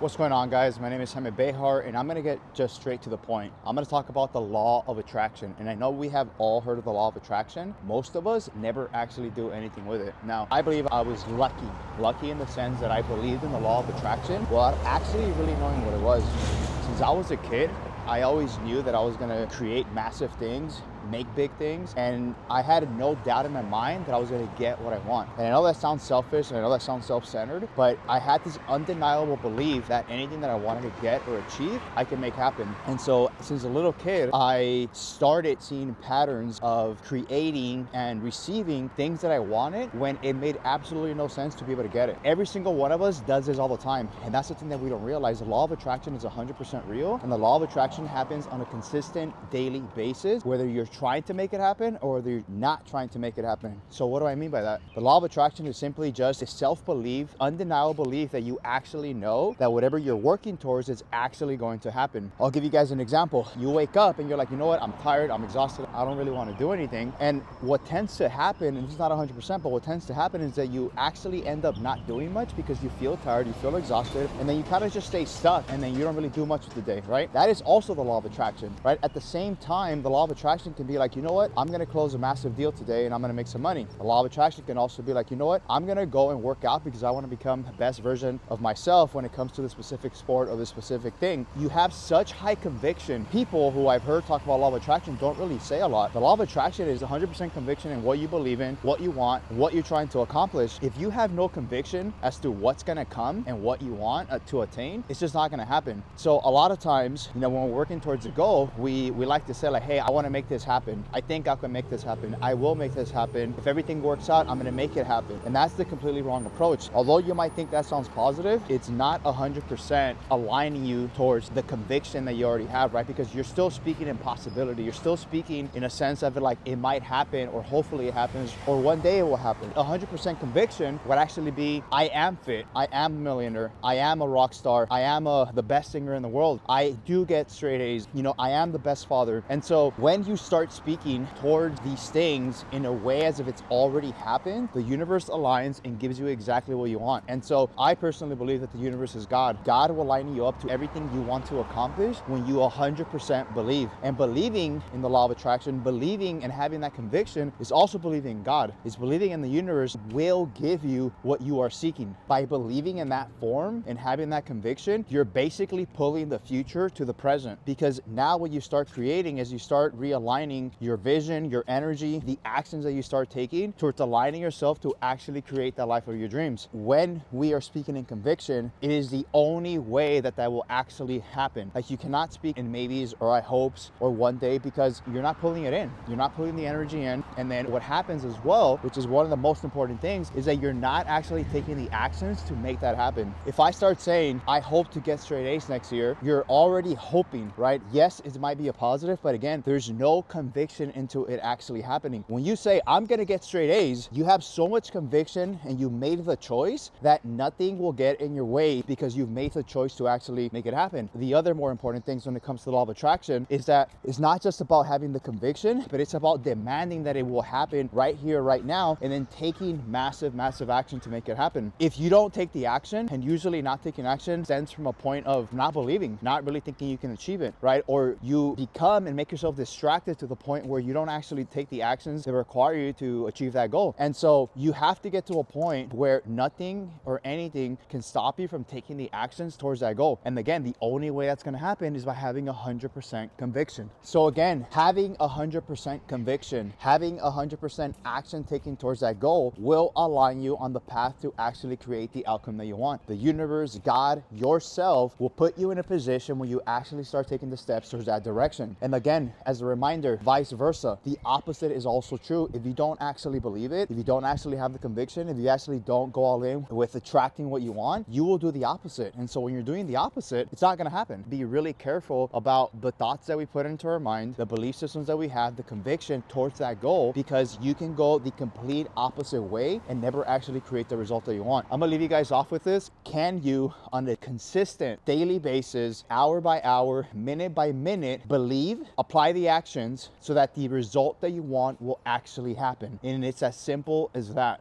What's going on, guys? My name is Jaime Behar, and I'm going to get just straight to the point. I'm going to talk about the law of attraction. And I know we have all heard of the law of attraction. Most of us never actually do anything with it. Now, I believe I was lucky in the sense that I believed in the law of attraction without actually really knowing what it was. Since I was a kid, I always knew that I was going to create massive things, make big things, and I had no doubt in my mind that I was going to get what I want. And I know that sounds selfish and I know that sounds self-centered, but I had this undeniable belief that anything that I wanted to get or achieve, I could make happen. And so since a little kid, I started seeing patterns of creating and receiving things that I wanted when it made absolutely no sense to be able to get it. Every single one of us does this all the time, and that's the thing that we don't realize. The law of attraction is 100% real, and the law of attraction happens on a consistent daily basis, whether you're trying to make it happen or whether you're not trying to make it happen. So what do I mean by that? The law of attraction is simply just a self-belief, undeniable belief that you actually know that whatever you're working towards is actually going to happen. I'll give you guys an example. You wake up and you're like, you know what? I'm tired, I'm exhausted, I don't really want to do anything. And what tends to happen, and this is not 100%, but what tends to happen is that you actually end up not doing much because you feel tired, you feel exhausted, and then you kind of just stay stuck, and then you don't really do much with the day, right? That is also the law of attraction, right? At the same time, the law of attraction can be like, you know what? I'm going to close a massive deal today and I'm going to make some money. The law of attraction can also be like, you know what? I'm going to go and work out because I want to become the best version of myself when it comes to the specific sport or the specific thing. You have such high conviction. People who I've heard talk about law of attraction don't really say a lot. The law of attraction is 100% conviction in what you believe in, what you want, what you're trying to accomplish. If you have no conviction as to what's going to come and what you want to attain, it's just not going to happen. So a lot of times, you know, when we're working towards a goal, we like to say like, hey, I want to make this happen. I think I can make this happen. I will make this happen. If everything works out, I'm going to make it happen. And that's the completely wrong approach. Although you might think that sounds positive, it's not 100% aligning you towards the conviction that you already have, right? Because you're still speaking in possibility. You're still speaking in a sense of it like it might happen, or hopefully it happens, or one day it will happen. 100% conviction would actually be, I am fit. I am a millionaire. I am a rock star. I am the best singer in the world. I do get straight A's. You know, I am the best father. And so when you start speaking towards these things in a way as if it's already happened, the universe aligns and gives you exactly what you want. And so I personally believe that the universe is God. God will line you up to everything you want to accomplish when you 100% believe. And believing in the law of attraction, believing and having that conviction is also believing in God. It's believing in the universe will give you what you are seeking. By believing in that form and having that conviction, you're basically pulling the future to the present, because now what you start creating is you start realigning your vision, your energy, the actions that you start taking towards aligning yourself to actually create that life of your dreams. When we are speaking in conviction, it is the only way that that will actually happen. Like, you cannot speak in maybes or I hopes or one day, because you're not pulling it in. You're not putting the energy in. And then what happens as well, which is one of the most important things, is that you're not actually taking the actions to make that happen. If I start saying, I hope to get straight A's next year, you're already hoping, right? Yes, it might be a positive, but again, there's no conviction into it actually happening. When you say, I'm gonna get straight A's, you have so much conviction and you made the choice that nothing will get in your way, because you've made the choice to actually make it happen. The other more important things when it comes to the law of attraction is that it's not just about having the conviction, but it's about demanding that it will happen right here, right now, and then taking massive action to make it happen. If you don't take the action, and usually not taking action stems from a point of not believing, not really thinking you can achieve it, right? Or you become and make yourself distracted to the point where you don't actually take the actions that require you to achieve that goal. And so you have to get to a point where nothing or anything can stop you from taking the actions towards that goal. And again, the only way that's going to happen is by having 100% conviction. So again, having 100% conviction, having 100% action taken towards that goal will align you on the path to actually create the outcome that you want. The universe, God, yourself will put you in a position where you actually start taking the steps towards that direction. And again, as a reminder, vice versa, the opposite is also true. If you don't actually believe it, if you don't actually have the conviction, if you actually don't go all in with attracting what you want, you will do the opposite. And so when you're doing the opposite, it's not going to happen. Be really careful about the thoughts that we put into our mind, the belief systems that we have, the conviction towards that goal, because you can go the complete opposite way and never actually create the result that you want. I'm gonna leave you guys off with this. Can you, on a consistent daily basis, hour by hour, minute by minute, believe, apply the actions so that the result that you want will actually happen? And it's as simple as that.